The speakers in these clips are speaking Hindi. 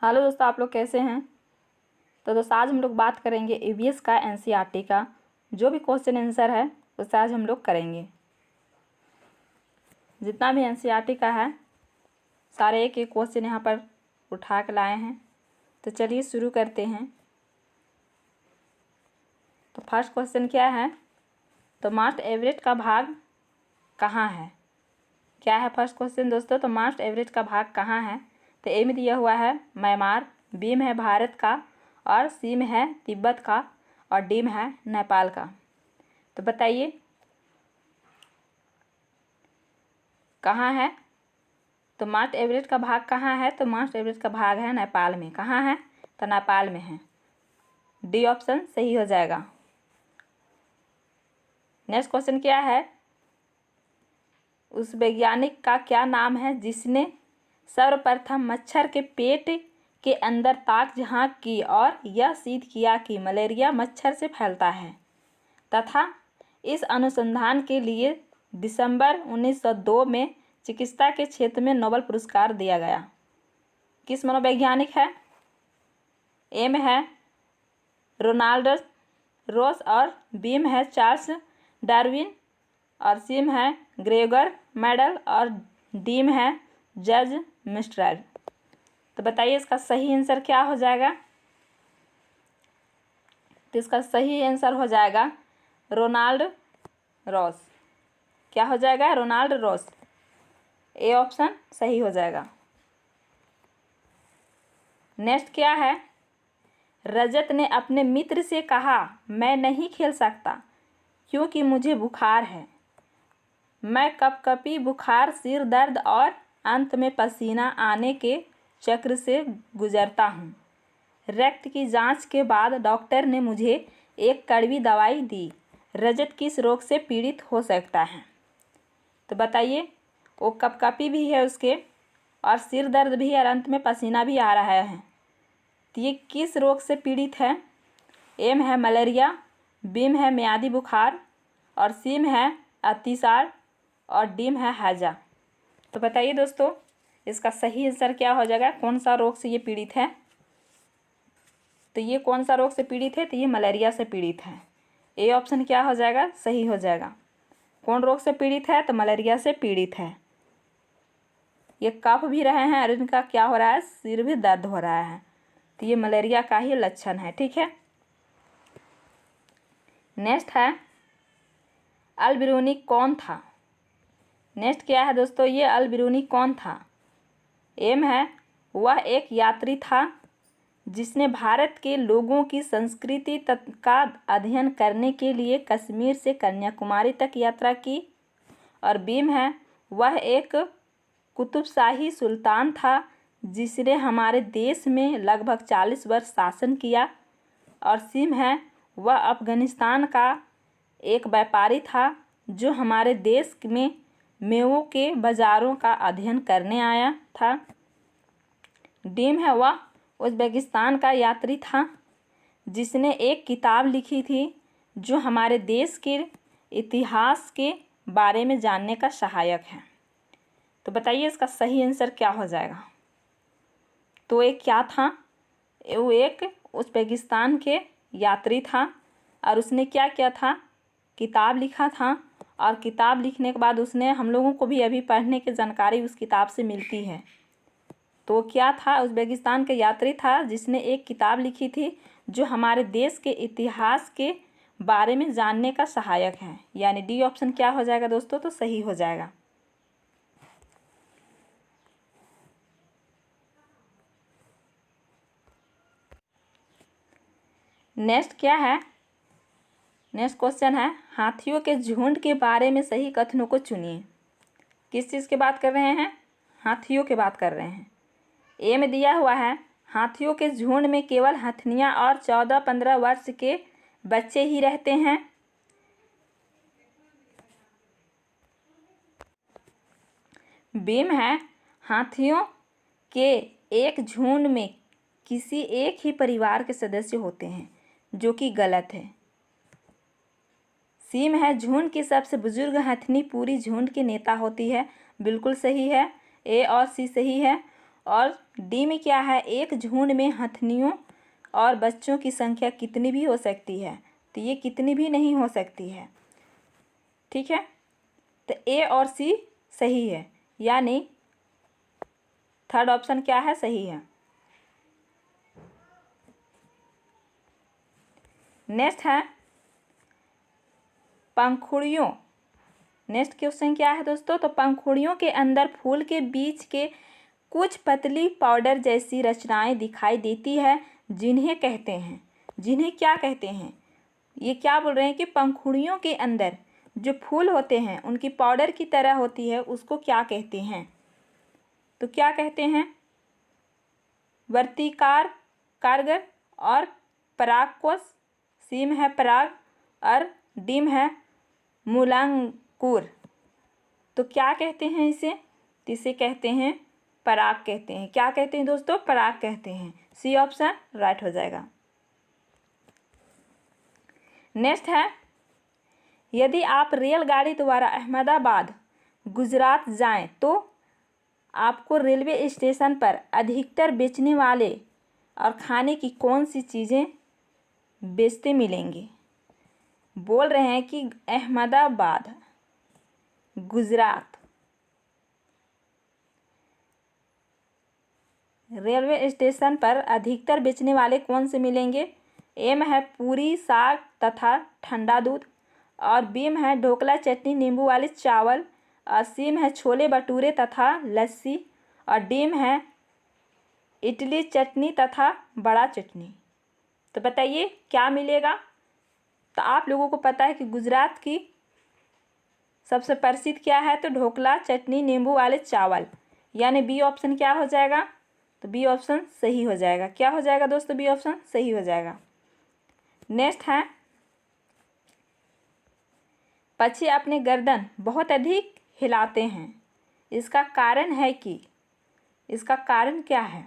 हेलो दोस्तों, आप लोग कैसे हैं। तो दोस्तों आज हम लोग बात करेंगे ईवीएस का एनसीईआरटी का जो भी क्वेश्चन आंसर है उससे आज हम लोग करेंगे। जितना भी एनसीईआरटी का है सारे एक एक क्वेश्चन यहाँ पर उठा के लाए हैं। तो चलिए शुरू करते हैं। तो फर्स्ट क्वेश्चन क्या है, तो माउंट एवरेस्ट का भाग कहाँ है। क्या है फर्स्ट क्वेश्चन दोस्तों, तो माउंट एवरेस्ट का भाग कहाँ है। तो ए में दिया हुआ है म्यांमार, बी में है भारत का, और सी में है तिब्बत का, और डी में है नेपाल का। तो बताइए कहाँ है। तो माउंट एवरेस्ट का भाग कहाँ है, तो माउंट एवरेस्ट का भाग है नेपाल में। कहाँ है, तो नेपाल में है। डी ऑप्शन सही हो जाएगा। नेक्स्ट क्वेश्चन क्या है, उस वैज्ञानिक का क्या नाम है जिसने सर्वप्रथम मच्छर के पेट के अंदर ताक झांक की और यह सिद्ध किया कि मलेरिया मच्छर से फैलता है तथा इस अनुसंधान के लिए दिसंबर 1902 में चिकित्सा के क्षेत्र में नोबेल पुरस्कार दिया गया। किस मनोवैज्ञानिक है। ए में है रोनाल्ड रोस, और बी में है चार्ल्स डार्विन, और सी में है ग्रेगर मेडल, और डी में है जज मिस्ट्रेल। तो बताइए इसका सही आंसर क्या हो जाएगा। तो इसका सही आंसर हो जाएगा रोनाल्ड रॉस। क्या हो जाएगा, रोनाल्ड रॉस। ए ऑप्शन सही हो जाएगा। नेक्स्ट क्या है, रजत ने अपने मित्र से कहा मैं नहीं खेल सकता क्योंकि मुझे बुखार है। मैं कपकपी, बुखार, सिर दर्द और अंत में पसीना आने के चक्र से गुजरता हूँ। रक्त की जांच के बाद डॉक्टर ने मुझे एक कड़वी दवाई दी। रजत किस रोग से पीड़ित हो सकता है। तो बताइए, वो कपकपी भी है उसके, और सिर दर्द भी है, और अंत में पसीना भी आ रहा है। तो ये किस रोग से पीड़ित है। ए में है मलेरिया, बी में है मियादी बुखार, और सी में है अतिसार, और डी में है हैजा। तो बताइए दोस्तों इसका सही आंसर क्या हो जाएगा, कौन सा रोग से ये पीड़ित है। तो ये कौन सा रोग से पीड़ित है, तो ये मलेरिया से पीड़ित है। ए ऑप्शन क्या हो जाएगा, सही हो जाएगा। कौन रोग से पीड़ित है, तो मलेरिया से पीड़ित है। ये कफ भी रहे हैं और इनका क्या हो रहा है, सिर भी दर्द हो रहा है। तो ये मलेरिया का ही लक्षण है। ठीक है। नेक्स्ट है अल बिरूनी कौन था। नेक्स्ट क्या है दोस्तों, ये अल बिरूनी कौन था। एम है वह एक यात्री था जिसने भारत के लोगों की संस्कृति का अध्ययन करने के लिए कश्मीर से कन्याकुमारी तक यात्रा की, और बीम है वह एक कुतुबशाही सुल्तान था जिसने हमारे देश में लगभग 40 वर्ष शासन किया, और सिम है वह अफ़गानिस्तान का एक व्यापारी था जो हमारे देश में मेवों के बाज़ारों का अध्ययन करने आया था। डीम है वह उज़्बेकिस्तान का यात्री था जिसने एक किताब लिखी थी जो हमारे देश के इतिहास के बारे में जानने का सहायक है। तो बताइए इसका सही आंसर क्या हो जाएगा। तो एक क्या था, वो एक उज़्बेकिस्तान के यात्री था, और उसने क्या किया था, किताब लिखा था, और किताब लिखने के बाद उसने हम लोगों को भी अभी पढ़ने की जानकारी उस किताब से मिलती है। तो क्या था, उज़्बेकिस्तान के यात्री था जिसने एक किताब लिखी थी जो हमारे देश के इतिहास के बारे में जानने का सहायक है। यानी डी ऑप्शन क्या हो जाएगा दोस्तों, तो सही हो जाएगा। नेक्स्ट क्या है, नेक्स्ट क्वेश्चन है हाथियों के झुंड के बारे में सही कथनों को चुनिए। किस चीज़ की बात कर रहे हैं, हाथियों की बात कर रहे हैं। ए में दिया हुआ है हाथियों के झुंड में केवल हथनियाँ और 14-15 वर्ष के बच्चे ही रहते हैं। बी में है हाथियों के एक झुंड में किसी एक ही परिवार के सदस्य होते हैं, जो कि गलत है। सी में है झुंड की सबसे बुजुर्ग हथनी पूरी झुंड की नेता होती है, बिल्कुल सही है। ए और सी सही है। और डी में क्या है, एक झुंड में हथनियों और बच्चों की संख्या कितनी भी हो सकती है, तो ये कितनी भी नहीं हो सकती है। ठीक है, तो ए और सी सही है, यानी थर्ड ऑप्शन क्या है, सही है। नेक्स्ट है पंखुड़ियों। नेक्स्ट क्वेश्चन क्या है दोस्तों, तो पंखुड़ियों के अंदर फूल के बीच के कुछ पतली पाउडर जैसी रचनाएं दिखाई देती है, जिन्हें कहते हैं, जिन्हें क्या कहते हैं। ये क्या बोल रहे हैं कि पंखुड़ियों के अंदर जो फूल होते हैं उनकी पाउडर की तरह होती है, उसको क्या कहते हैं। तो क्या कहते हैं, वर्तिकार कारगर और परागकोश, सीम है पराग और डीम है मूलांकुर। तो क्या कहते हैं इसे, तो इसे कहते हैं पराग कहते हैं। क्या कहते हैं दोस्तों, पराग कहते हैं। सी ऑप्शन राइट हो जाएगा। नेक्स्ट है, यदि आप रेलगाड़ी द्वारा अहमदाबाद गुजरात जाएं तो आपको रेलवे स्टेशन पर अधिकतर बेचने वाले और खाने की कौन सी चीज़ें बेचते मिलेंगे। बोल रहे हैं कि अहमदाबाद गुजरात रेलवे स्टेशन पर अधिकतर बेचने वाले कौन से मिलेंगे। एम है पूरी साग तथा ठंडा दूध, और बीम है ढोकला चटनी नींबू वाले चावल, और सीम है छोले भटूरे तथा लस्सी, और डीम है इडली चटनी तथा बड़ा चटनी। तो बताइए क्या मिलेगा। तो आप लोगों को पता है कि गुजरात की सबसे प्रसिद्ध क्या है, तो ढोकला चटनी नींबू वाले चावल, यानी बी ऑप्शन क्या हो जाएगा, तो बी ऑप्शन सही हो जाएगा। क्या हो जाएगा दोस्तों, बी ऑप्शन सही हो जाएगा। नेक्स्ट है, पक्षी अपने गर्दन बहुत अधिक हिलाते हैं, इसका कारण है कि, इसका कारण क्या है।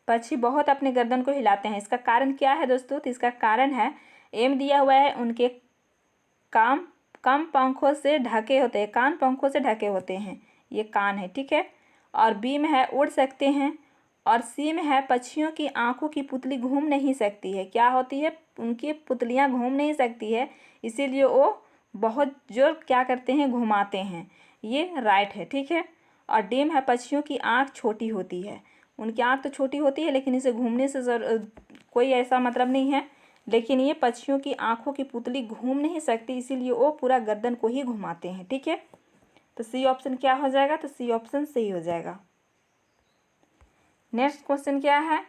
पक्षी बहुत अपने गर्दन को हिलाते हैं, इसका कारण क्या है दोस्तों, तो इसका कारण है, एम दिया हुआ है उनके कम पंखों से ढके होते हैं, कान पंखों से ढके होते हैं, ये कान है, ठीक है। और बी में है उड़ सकते हैं, और सी में है पक्षियों की आंखों की पुतली घूम नहीं सकती है। क्या होती है, उनकी पुतलियां घूम नहीं सकती है, इसीलिए वो बहुत जोर क्या करते हैं, घुमाते हैं, ये राइट है, ठीक है। और डीम है पक्षियों की आंख छोटी होती है, उनकी आंख तो छोटी होती है लेकिन इसे घूमने से कोई ऐसा मतलब नहीं है, लेकिन ये पक्षियों की आंखों की पुतली घूम नहीं सकती, इसीलिए वो पूरा गर्दन को ही घुमाते हैं, ठीक है। तो सी ऑप्शन क्या हो जाएगा, तो सी ऑप्शन सही हो जाएगा। नेक्स्ट क्वेश्चन क्या है,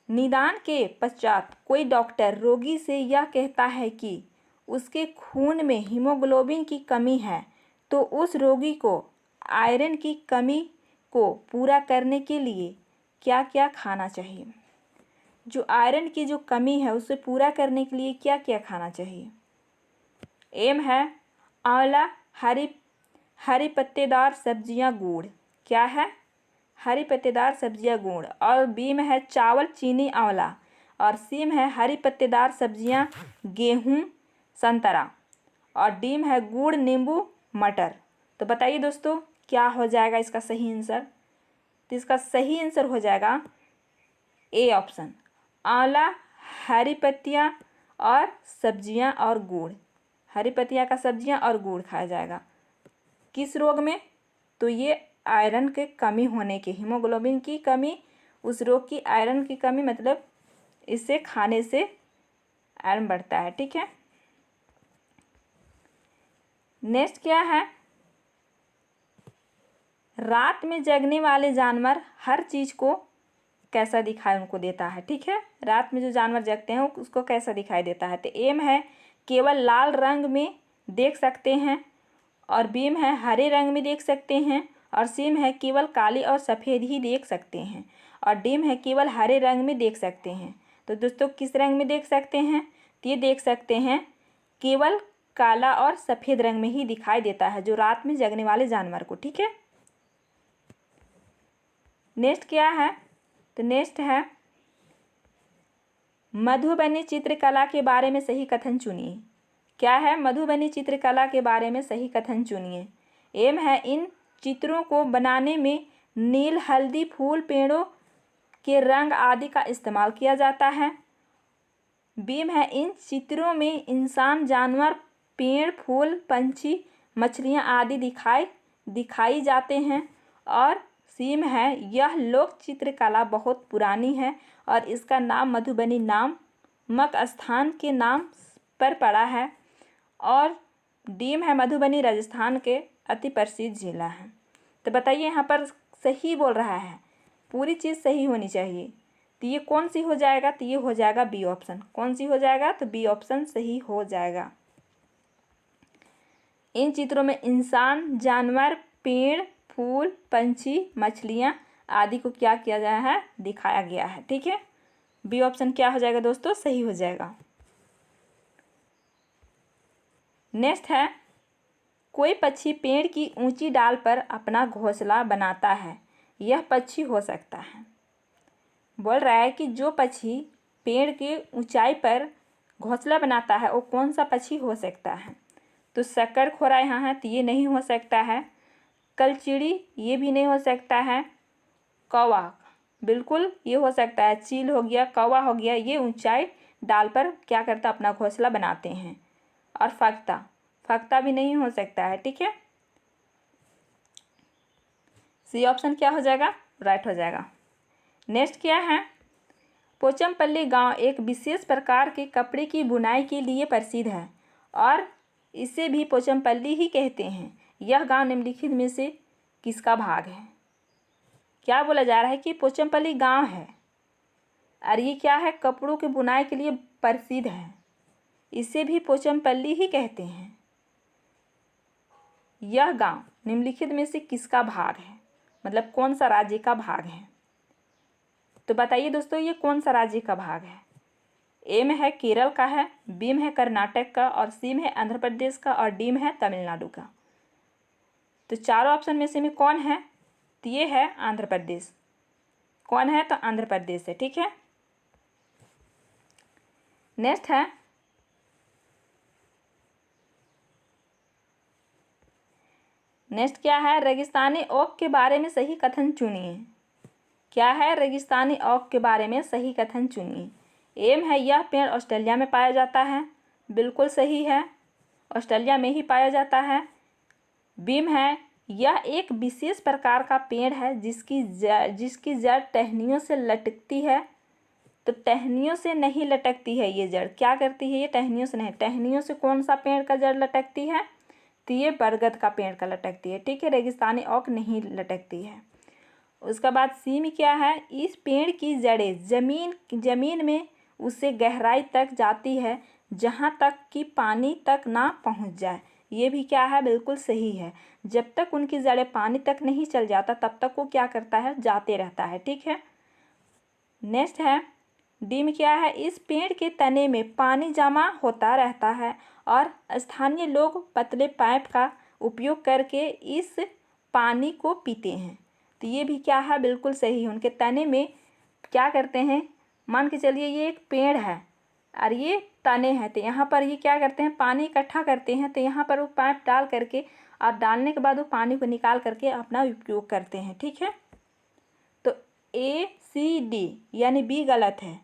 निदान के पश्चात कोई डॉक्टर रोगी से यह कहता है कि उसके खून में हीमोग्लोबिन की कमी है, तो उस रोगी को आयरन की कमी को पूरा करने के लिए क्या क्या खाना चाहिए। जो आयरन की जो कमी है उसे पूरा करने के लिए क्या क्या खाना चाहिए। एम है आंवला, हरी पत्तेदार सब्जियां गुड़, क्या है, हरी पत्तेदार सब्जियां गुड़, और बी में है चावल चीनी आंवला, और सी में है हरी पत्तेदार सब्जियां गेहूं संतरा, और डी में है गुड़ नींबू मटर। तो बताइए दोस्तों क्या हो जाएगा इसका सही आंसर। तो इसका सही आंसर हो जाएगा ए ऑप्शन, आंवला, हरी पत्तियां और सब्जियां और गुड़, हरी पत्तियां का सब्जियां और गुड़ खाया जाएगा। किस रोग में, तो ये आयरन के कमी होने के, हीमोग्लोबिन की कमी, उस रोग की आयरन की कमी, मतलब इसे खाने से आयरन बढ़ता है, ठीक है। नेक्स्ट क्या है, रात में जगने वाले जानवर हर चीज को कैसा दिखाई उनको देता है, ठीक है। रात में जो जानवर जगते हैं उसको कैसा दिखाई देता है। तो एम है केवल लाल रंग में देख सकते हैं, और बीम है हरे रंग में देख सकते हैं, और सीम है केवल काली और सफ़ेद ही देख सकते हैं, और डीम है केवल हरे रंग में देख सकते हैं। तो दोस्तों किस रंग में देख सकते हैं, तो ये देख सकते हैं केवल काला और सफ़ेद रंग में ही दिखाई देता है जो रात में जगने वाले जानवर को, ठीक है। नेक्स्ट क्या है, तो नेक्स्ट है मधुबनी चित्रकला के बारे में सही कथन चुनिए। क्या है, मधुबनी चित्रकला के बारे में सही कथन चुनिए। एम है इन चित्रों को बनाने में नील, हल्दी, फूल, पेड़ों के रंग आदि का इस्तेमाल किया जाता है। बीम है, इन चित्रों में इंसान, जानवर, पेड़, फूल, पंछी, मछलियाँ आदि दिखाई जाते हैं। और सीम है, यह लोक चित्रकला बहुत पुरानी है और इसका नाम मधुबनी नामक स्थान के नाम पर पड़ा है। और डीम है, मधुबनी राजस्थान के अति प्रसिद्ध जिला है। तो बताइए यहाँ पर सही बोल रहा है, पूरी चीज़ सही होनी चाहिए। तो ये कौन सी हो जाएगा? तो ये हो जाएगा बी ऑप्शन। कौन सी हो जाएगा? तो बी ऑप्शन सही हो जाएगा। इन चित्रों में इंसान, जानवर, पेड़, फूल, पंछी, मछलियाँ आदि को क्या किया गया है? दिखाया गया है। ठीक है, बी ऑप्शन क्या हो जाएगा दोस्तों? सही हो जाएगा। नेक्स्ट है, कोई पक्षी पेड़ की ऊंची डाल पर अपना घोंसला बनाता है, यह पक्षी हो सकता है। बोल रहा है कि जो पक्षी पेड़ की ऊंचाई पर घोंसला बनाता है वो कौन सा पक्षी हो सकता है? तो शक्करखोरा यहाँ है, तो ये नहीं हो सकता है। कलचिड़ी, ये भी नहीं हो सकता है। कौवा, बिल्कुल ये हो सकता है। चील हो गया, कौवा हो गया, ये ऊंचाई डाल पर क्या करता? अपना घोंसला बनाते हैं। और फख्ता भी नहीं हो सकता है। ठीक है, सी ऑप्शन क्या हो जाएगा? राइट हो जाएगा। नेक्स्ट क्या है? पोचमपल्ली गांव एक विशेष प्रकार के कपड़े की बुनाई के लिए प्रसिद्ध है और इसे भी पोचमपल्ली ही कहते हैं। यह गांव निम्नलिखित में से किसका भाग है? क्या बोला जा रहा है कि पोचमपल्ली गांव है और ये क्या है? कपड़ों की बुनाई के लिए प्रसिद्ध है, इसे भी पोचमपल्ली ही कहते हैं। यह गांव निम्नलिखित में से किसका भाग है? मतलब कौन सा राज्य का भाग है? तो बताइए दोस्तों, ये कौन सा राज्य का भाग है? एम है केरल का है, बीम है कर्नाटक का, और सीम है आंध्र प्रदेश का, और डीम है तमिलनाडु का। तो चारों ऑप्शन में से में कौन है? तो ये है आंध्र प्रदेश। कौन है? तो आंध्र प्रदेश है। ठीक है, नेक्स्ट है, नेक्स्ट क्या है? रेगिस्तानी ओक के बारे में सही कथन चुनिए। क्या है? रेगिस्तानी ओक के बारे में सही कथन चुनिए। एम है, यह पेड़ ऑस्ट्रेलिया में पाया जाता है, बिल्कुल सही है, ऑस्ट्रेलिया में ही पाया जाता है। बीम है, यह एक विशेष प्रकार का पेड़ है जिसकी जड़ टहनियों से लटकती है। तो टहनियों से नहीं लटकती है ये जड़, क्या करती है? ये टहनियों से नहीं, टहनियों से कौन सा पेड़ का जड़ लटकती है? तो ये बरगद का पेड़ का लटकती है। ठीक है, रेगिस्तानी ओक नहीं लटकती है। उसका बाद सी में क्या है? इस पेड़ की जड़ें जमीन में उससे गहराई तक जाती है जहाँ तक कि पानी तक ना पहुँच जाए। ये भी क्या है? बिल्कुल सही है। जब तक उनकी जड़ें पानी तक नहीं चल जाता तब तक वो क्या करता है? जाते रहता है। ठीक है, नेक्स्ट है, डी में क्या है? इस पेड़ के तने में पानी जमा होता रहता है और स्थानीय लोग पतले पाइप का उपयोग करके इस पानी को पीते हैं। तो ये भी क्या है? बिल्कुल सही है। उनके तने में क्या करते हैं? मान के चलिए ये एक पेड़ है और ये तने हैं, तो यहाँ पर ये क्या करते हैं? पानी इकट्ठा करते हैं। तो यहाँ पर वो पाइप डाल करके और डालने के बाद वो पानी को निकाल करके अपना उपयोग करते हैं। ठीक है, तो ए सी डी यानी बी गलत है।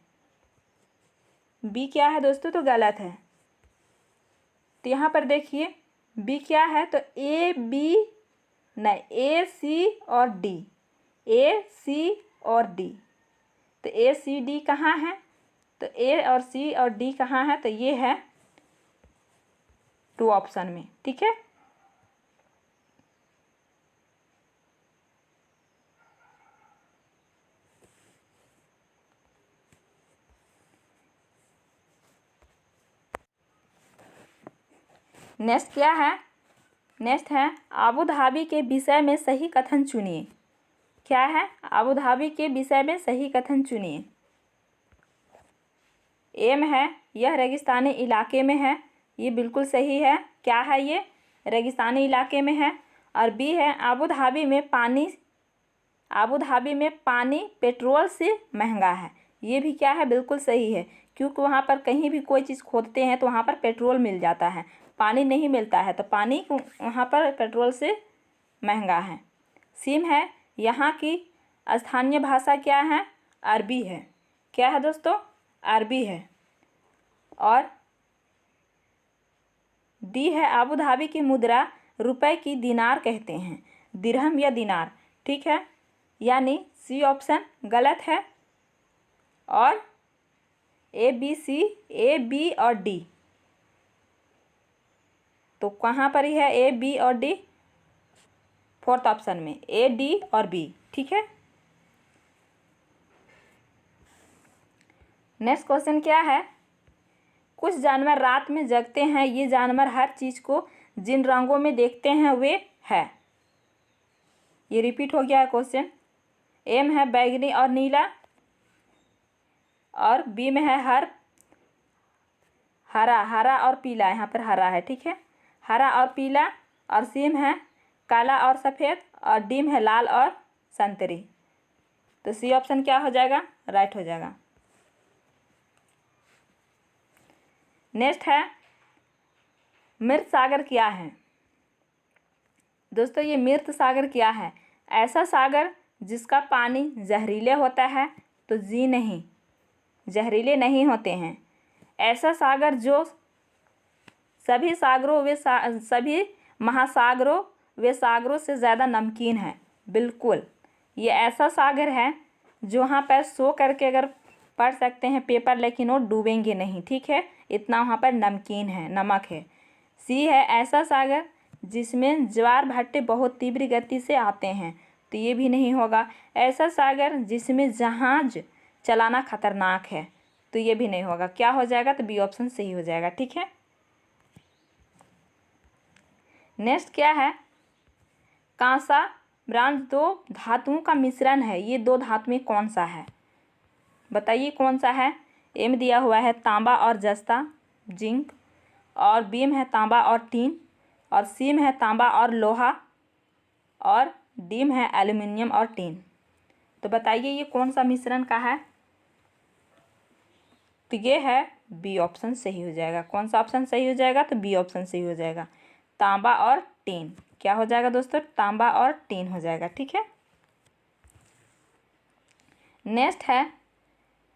बी क्या है दोस्तों? तो गलत है। तो यहाँ पर देखिए बी क्या है? तो ए बी नहीं, ए सी और डी, ए सी और डी। तो ए सी डी कहाँ है? तो ए और सी और डी कहाँ है? तो ये है 2 ऑप्शन में। ठीक है, नेक्स्ट क्या है? नेक्स्ट है, आबू धाबी के विषय में सही कथन चुनिए। क्या है? आबू धाबी के विषय में सही कथन चुनिए। एम है, यह रेगिस्तानी इलाके में है, ये बिल्कुल सही है। क्या है? ये रेगिस्तानी इलाके में है। और बी है, आबू धाबी में पानी पेट्रोल से महंगा है, ये भी क्या है? बिल्कुल सही है, क्योंकि वहाँ पर कहीं भी कोई चीज़ खोदते हैं तो वहाँ पर पेट्रोल मिल जाता है, पानी नहीं मिलता है, तो पानी वहाँ पर पेट्रोल से महंगा है। सीम है, यहाँ की स्थानीय भाषा क्या है? अरबी है। क्या है दोस्तों? अरबी है। और डी है, अबू धाबी की मुद्रा रुपए की दिनार कहते हैं, दिरहम या दिनार। ठीक है, यानी सी ऑप्शन गलत है। और ए बी और डी, तो कहाँ पर ही है ए बी और डी? फोर्थ ऑप्शन में, ए डी और बी। ठीक है, नेक्स्ट क्वेश्चन क्या है? कुछ जानवर रात में जगते हैं, ये जानवर हर चीज को जिन रंगों में देखते हैं वे है। ये रिपीट हो गया है क्वेश्चन। ए में है बैगनी और नीला, और बी में है हरा और पीला, यहाँ पर हरा है। ठीक है, हरा और पीला। और सी में है काला और सफ़ेद, और डी में है लाल और संतरी। तो सी ऑप्शन क्या हो जाएगा? राइट हो जाएगा। नेक्स्ट है, मृत सागर क्या है? दोस्तों ये मृत सागर क्या है? ऐसा सागर जिसका पानी जहरीले होता है, तो जी नहीं, जहरीले नहीं होते हैं। ऐसा सागर जो सभी महासागरों वे सागरों से ज़्यादा नमकीन है। बिल्कुल, ये ऐसा सागर है जो वहाँ पर सो करके अगर पढ़ सकते हैं पेपर, लेकिन वो डूबेंगे नहीं। ठीक है, इतना वहाँ पर नमकीन है, नमक है। सी है ऐसा सागर जिसमें ज्वार भाटे बहुत तीव्र गति से आते हैं, तो ये भी नहीं होगा। ऐसा सागर जिसमें जहाज चलाना खतरनाक है, तो ये भी नहीं होगा। क्या हो जाएगा? तो बी ऑप्शन सही हो जाएगा। ठीक है, नेक्स्ट क्या है? कांसा ब्रांज दो धातुओं का मिश्रण है, ये दो धातु में कौन सा है? बताइए कौन सा है? ए में दिया हुआ है तांबा और जस्ता, जिंक। और बी में है तांबा और टीन। और सी में है तांबा और लोहा। और डी में है एल्युमिनियम और टीन। तो बताइए ये कौन सा मिश्रण का है? तो ये है बी ऑप्शन सही हो जाएगा। कौन सा ऑप्शन सही हो जाएगा? तो बी ऑप्शन सही हो जाएगा, तांबा और टीन। क्या हो जाएगा दोस्तों? तांबा और टीन हो जाएगा। ठीक है, नेक्स्ट है,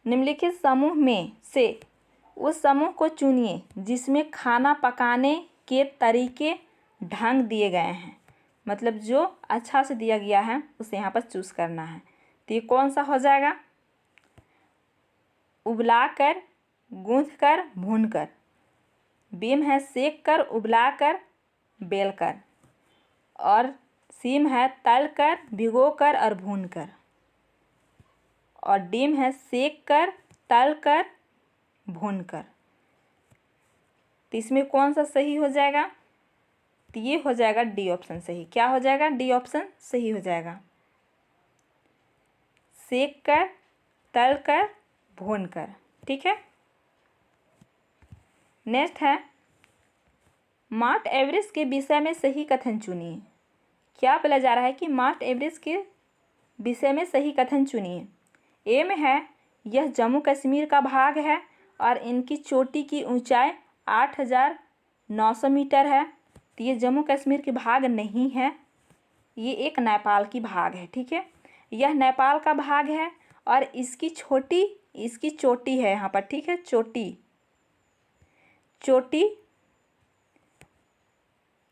निम्नलिखित समूह में से उस समूह को चुनिए जिसमें खाना पकाने के तरीके ढंग दिए गए हैं। मतलब जो अच्छा से दिया गया है उसे यहाँ पर चूज करना है। तो ये कौन सा हो जाएगा? उबला कर, गूंथ कर, भून कर। बीम है सेक कर, उबला कर, बेल कर। और सीम है तल कर, भिगो कर और भून कर। और डीम है सेक कर, तल कर, भून कर। तो इसमें कौन सा सही हो जाएगा? तो ये हो जाएगा डी ऑप्शन सही। क्या हो जाएगा? डी ऑप्शन सही हो जाएगा, सेक कर, तल कर, भून कर। ठीक है, नेक्स्ट है, माउंट एवरेस्ट के विषय में सही कथन चुनिए। क्या बोला जा रहा है कि माउंट एवरेस्ट के विषय में सही कथन चुनिए। ए में है यह जम्मू कश्मीर का भाग है और इनकी चोटी की ऊंचाई 8,900 मीटर है। तो ये जम्मू कश्मीर के भाग नहीं है, ये एक नेपाल की भाग है। ठीक है, यह नेपाल का भाग है और इसकी चोटी है यहाँ पर। ठीक है, चोटी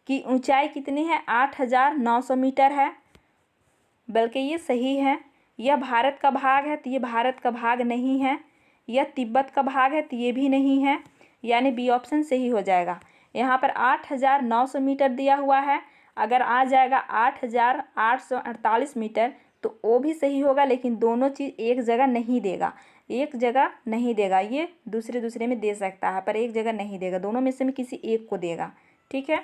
की ऊंचाई कितनी है? 8,900 मीटर है। बल्कि ये सही है। यह भारत का भाग है, तो ये भारत का भाग नहीं है। यह तिब्बत का भाग है, तो ये भी नहीं है। यानी बी ऑप्शन सही हो जाएगा। यहाँ पर 8,900 मीटर दिया हुआ है, अगर आ जाएगा 8,848 मीटर तो वो भी सही होगा, लेकिन दोनों चीज़ एक जगह नहीं देगा। ये दूसरे में दे सकता है, पर एक जगह नहीं देगा, दोनों में से किसी एक को देगा। ठीक है,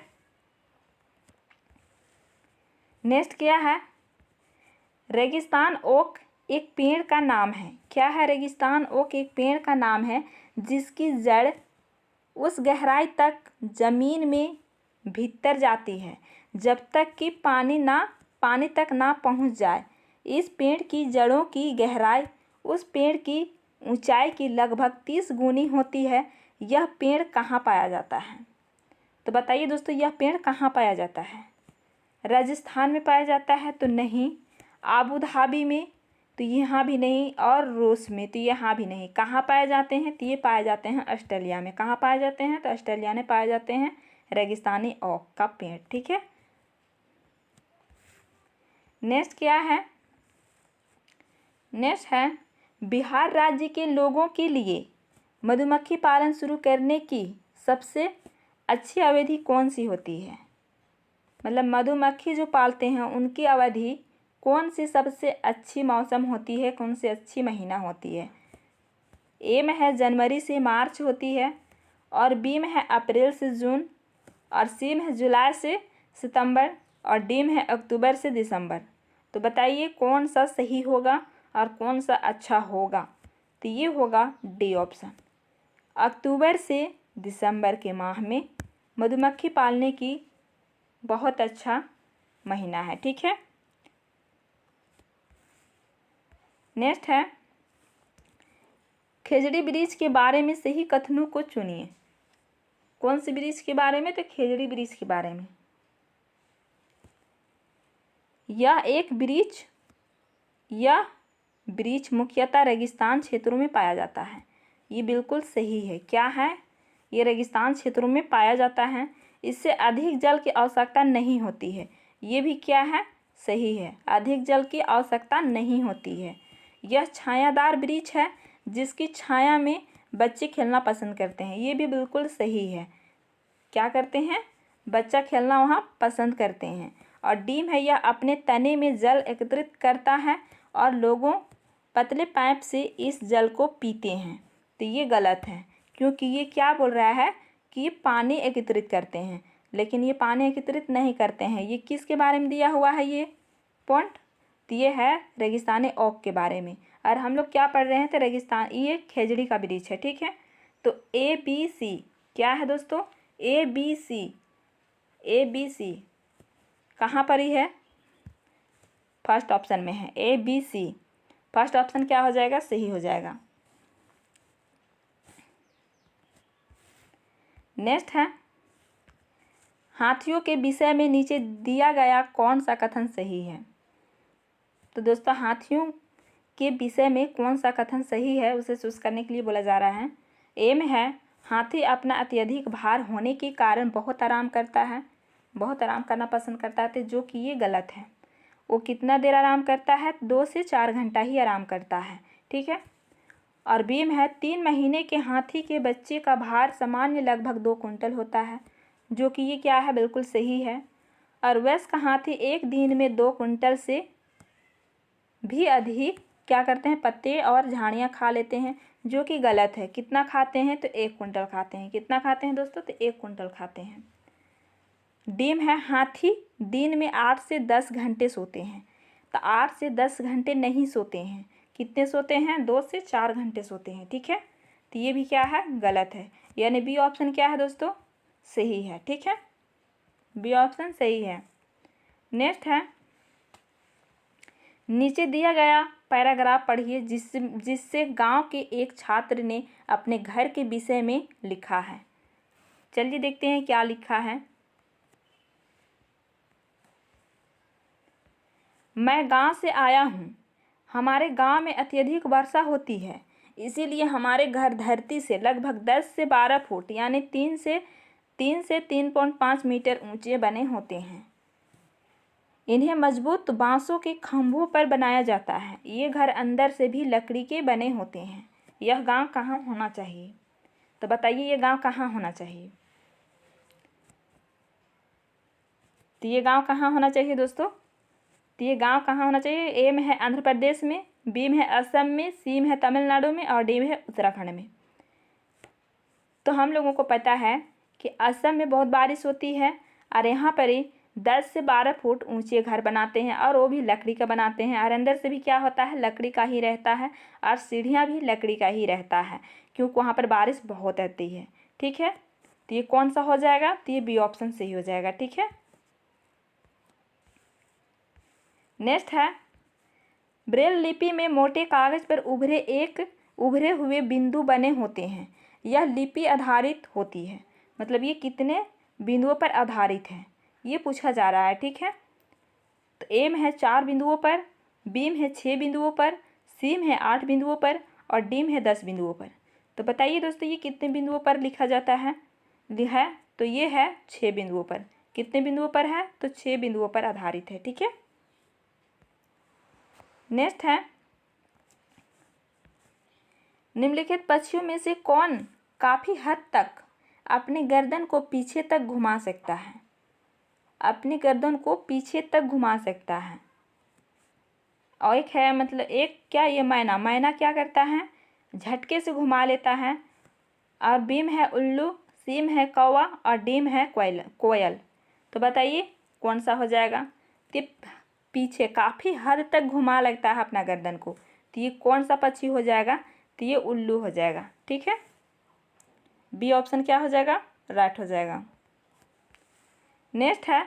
नेक्स्ट क्या है? रेगिस्तान ओक एक पेड़ का नाम है। क्या है? रेगिस्तान ओक एक पेड़ का नाम है जिसकी जड़ उस गहराई तक जमीन में भीतर जाती है जब तक कि पानी तक ना पहुंच जाए। इस पेड़ की जड़ों की गहराई उस पेड़ की ऊंचाई की लगभग 30 गुनी होती है। यह पेड़ कहाँ पाया जाता है? तो बताइए दोस्तों, यह पेड़ कहाँ पाया जाता है? राजस्थान में पाया जाता है तो नहीं, आबू धाबी में तो यहाँ भी नहीं, और रूस में तो यहाँ भी नहीं। कहाँ पाए जाते हैं तो ये पाए जाते हैं ऑस्ट्रेलिया में। कहाँ पाए जाते हैं तो ऑस्ट्रेलिया में पाए जाते हैं रेगिस्तानी ओक का पेड़। ठीक है, नेक्स्ट क्या है, नेक्स्ट है बिहार राज्य के लोगों के लिए मधुमक्खी पालन शुरू करने की सबसे अच्छी अवधि कौन सी होती है। मतलब मधुमक्खी जो पालते हैं उनकी अवधि कौन सी सबसे अच्छी मौसम होती है, कौन सी अच्छी महीना होती है। ए में है जनवरी से मार्च होती है, और बी में है अप्रैल से जून, और सी में है जुलाई से सितंबर, और डी में है अक्टूबर से दिसंबर। तो बताइए कौन सा सही होगा और कौन सा अच्छा होगा। तो ये होगा डी ऑप्शन, अक्टूबर से दिसंबर के माह में मधुमक्खी पालने की बहुत अच्छा महीना है। ठीक है, नेक्स्ट है खेजड़ी ब्रिज के बारे में सही कथनों को चुनिए। कौन से ब्रिज के बारे में, तो खेजड़ी ब्रिज के बारे में। यह ब्रिज मुख्यतः रेगिस्तान क्षेत्रों में पाया जाता है। ये बिल्कुल सही है। क्या है, ये रेगिस्तान क्षेत्रों में पाया जाता है। इससे अधिक जल की आवश्यकता नहीं होती है। ये भी क्या है, सही है, अधिक जल की आवश्यकता नहीं होती है। यह छायादार वृक्ष है जिसकी छाया में बच्चे खेलना पसंद करते हैं। ये भी बिल्कुल सही है। क्या करते हैं, बच्चा खेलना वहाँ पसंद करते हैं। और डीम है, यह अपने तने में जल एकत्रित करता है और लोगों पतले पाइप से इस जल को पीते हैं। तो ये गलत है, क्योंकि ये क्या बोल रहा है कि ये पानी एकत्रित करते हैं, लेकिन ये पानी एकत्रित नहीं करते हैं। ये किसके बारे में दिया हुआ है ये पॉइंट, तो ये है रेगिस्तानी ओक के बारे में। और हम लोग क्या पढ़ रहे हैं, तो रेगिस्तान, ये खेजड़ी का वृक्ष है। ठीक है, तो ए बी सी क्या है दोस्तों, ए बी सी कहाँ पर ही है, फर्स्ट ऑप्शन में है A B C. First option क्या हो जाएगा, सही हो जाएगा। नेक्स्ट है हाथियों के विषय में नीचे दिया गया कौन सा कथन सही है। तो दोस्तों हाथियों के विषय में कौन सा कथन सही है उसे चूज करने के लिए बोला जा रहा है। ए में है हाथी अपना अत्यधिक भार होने के कारण बहुत आराम करता है, बहुत आराम करना पसंद करता है, जो कि ये गलत है। वो कितना देर आराम करता है, 2 से 4 घंटा ही आराम करता है। ठीक है, और बी में है 3 महीने के हाथी के बच्चे का भार सामान्य लगभग 2 कुंटल होता है, जो कि ये क्या है, बिल्कुल सही है। और वयस्क हाथी एक दिन में 2 कुंटल से भी अधिक क्या करते हैं, पत्ते और झाड़ियाँ खा लेते हैं, जो कि गलत है। कितना खाते हैं, तो 1 कुंटल खाते हैं। कितना खाते हैं दोस्तों, तो 1 कुंटल खाते हैं। डीम है हाथी दिन में 8 से 10 घंटे सोते हैं, तो 8 से 10 घंटे नहीं सोते हैं। कितने सोते हैं, 2 से 4 घंटे सोते हैं। ठीक है, तो ये भी क्या है, गलत है। यानी बी ऑप्शन क्या है दोस्तों, सही है। ठीक है, बी ऑप्शन सही है। नेक्स्ट है नीचे दिया गया पैराग्राफ पढ़िए जिससे गांव के एक छात्र ने अपने घर के विषय में लिखा है। चलिए देखते हैं क्या लिखा है। मैं गांव से आया हूँ। हमारे गांव में अत्यधिक वर्षा होती है, इसीलिए हमारे घर धरती से लगभग 10 से 12 फुट यानी 3 से 3.5 मीटर ऊंचे बने होते हैं। इन्हें मजबूत बांसों के खंभों पर बनाया जाता है। ये घर अंदर से भी लकड़ी के बने होते हैं। यह गांव कहाँ होना चाहिए, तो बताइए ये गांव कहाँ होना चाहिए। तो ये गांव कहाँ होना चाहिए दोस्तों, तो ये गांव कहाँ होना चाहिए। ए में है आंध्र प्रदेश में, बी में है असम में, सी में है तमिलनाडु में, और डी में है उत्तराखंड में। तो हम लोगों को पता है कि असम में बहुत बारिश होती है और यहाँ पर ही 10 से 12 फुट ऊंचे घर बनाते हैं, और वो भी लकड़ी का बनाते हैं। और अंदर से भी क्या होता है, लकड़ी का ही रहता है, और सीढ़ियाँ भी लकड़ी का ही रहता है, क्योंकि वहाँ पर बारिश बहुत रहती है। ठीक है, तो ये कौन सा हो जाएगा, तो ये बी ऑप्शन सही हो जाएगा। ठीक है, नेक्स्ट है ब्रेल लिपि में मोटे कागज पर उभरे हुए बिंदु बने होते हैं। यह लिपि आधारित होती है, मतलब ये कितने बिंदुओं पर आधारित है, ये पूछा जा रहा है। ठीक है, तो एम है 4 बिंदुओं पर, बीम है 6 बिंदुओं पर, सीम है 8 बिंदुओं पर और डीम है 10 बिंदुओं पर। तो बताइए दोस्तों ये कितने बिंदुओं पर लिखा जाता है? तो ये है 6 बिंदुओं पर। कितने बिंदुओं पर है? तो 6 बिंदुओं पर आधारित है। ठीक है। नेक्स्ट है, निम्नलिखित पक्षियों में से कौन काफी हद तक अपनी गर्दन को पीछे तक घुमा सकता है? अपनी गर्दन को पीछे तक घुमा सकता है। और एक है मतलब एक क्या, ये मैना। मैना क्या करता है? झटके से घुमा लेता है। और बीम है उल्लू, सीम है कौवा और डीम है कोयल। तो बताइए कौन सा हो जाएगा? तो पीछे काफ़ी हद तक घुमा लगता है अपना गर्दन को, तो ये कौन सा पक्षी हो जाएगा? तो ये उल्लू हो जाएगा। ठीक है, बी ऑप्शन क्या हो जाएगा? राइट हो जाएगा। नेक्स्ट है,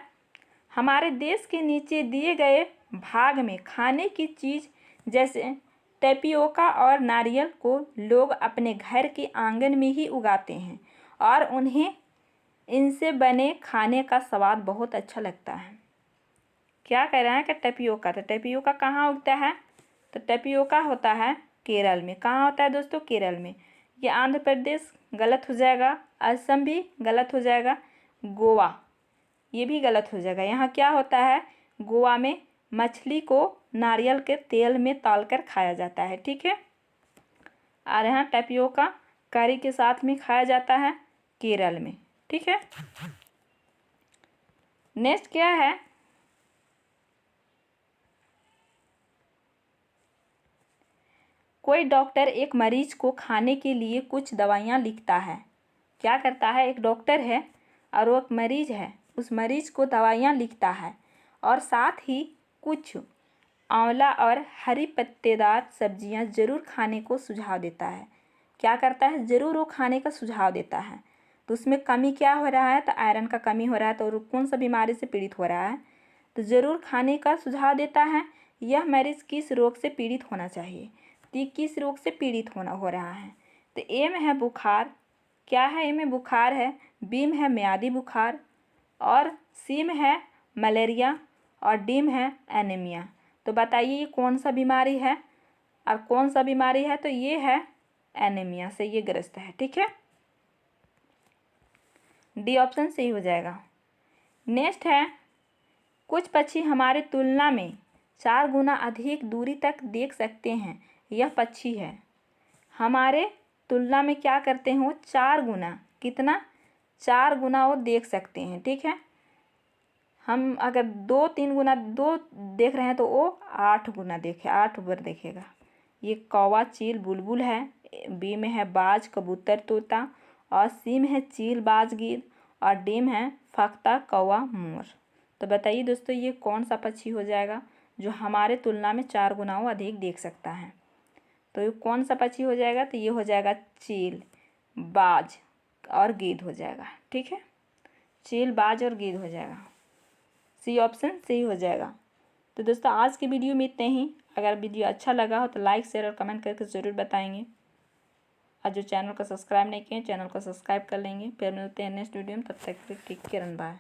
हमारे देश के नीचे दिए गए भाग में खाने की चीज़ जैसे टेपियोका और नारियल को लोग अपने घर के आंगन में ही उगाते हैं और उन्हें इनसे बने खाने का स्वाद बहुत अच्छा लगता है। क्या कह रहे हैं कि टेपियोका? तो टेपियोका कहाँ उगता है? तो टेपियोका होता है केरल में। कहाँ होता है दोस्तों? केरल में। ये आंध्र प्रदेश गलत हो जाएगा, असम भी गलत हो जाएगा, गोवा ये भी गलत हो जाएगा। यहाँ क्या होता है? गोवा में मछली को नारियल के तेल में तलकर खाया जाता है। ठीक है। और यहाँ टेपियोका करी के साथ में खाया जाता है केरल में। ठीक है। नेक्स्ट क्या है, कोई डॉक्टर एक मरीज को खाने के लिए कुछ दवाइयाँ लिखता है। क्या करता है? एक डॉक्टर है और वो एक मरीज है, उस मरीज को दवाइयाँ लिखता है और साथ ही कुछ आंवला और हरी पत्तेदार सब्जियां जरूर खाने को सुझाव देता है। क्या करता है? ज़रूर वो खाने का सुझाव देता है। तो उसमें कमी क्या हो रहा है? तो आयरन का कमी हो रहा है। तो वो कौन सा बीमारी से पीड़ित हो रहा है? तो ज़रूर खाने का सुझाव देता है। यह मरीज किस रोग से पीड़ित होना चाहिए? तो ये किस रोग से पीड़ित हो रहा है? तो ए में है बुखार। क्या है? ए में बुखार है। बी में है म्यादी बुखार और सी में है मलेरिया और डी में है एनीमिया। तो बताइए ये कौन सा बीमारी है और कौन सा बीमारी है? तो ये है एनीमिया से ये ग्रस्त है। ठीक है, डी ऑप्शन सही हो जाएगा। नेक्स्ट है, कुछ पक्षी हमारे तुलना में 4 गुना अधिक दूरी तक देख सकते हैं। यह पक्षी है। हमारे तुलना में क्या करते हैं? वो 4 गुना, कितना? 4 गुना वो देख सकते हैं। ठीक है, हम अगर 2-3 गुना दो देख रहे हैं तो वो 8 गुना 8 बार देखेगा। ये कौवा चील बुलबुल है। बी में है बाज कबूतर तोता और सी में है चील बाज गिद्ध और डी में है फख्ता कौवा मोर। तो बताइए दोस्तों ये कौन सा पक्षी हो जाएगा जो हमारे तुलना में 4 गुनाओं अधिक देख सकता है? तो ये कौन सा पक्षी हो जाएगा? तो ये हो जाएगा चील, बाज और गिद्ध हो जाएगा। ठीक है, चील, बाज और गिद्ध हो जाएगा। सी ऑप्शन सही हो जाएगा। तो दोस्तों आज की वीडियो में इतने ही। अगर वीडियो अच्छा लगा हो तो लाइक शेयर और कमेंट करके ज़रूर बताएंगे। और जो चैनल को सब्सक्राइब नहीं किए चैनल को सब्सक्राइब कर लेंगे। फिर मिलते हैं नेक्स्ट वीडियो में, तब तक टेक केयर एंड बाय।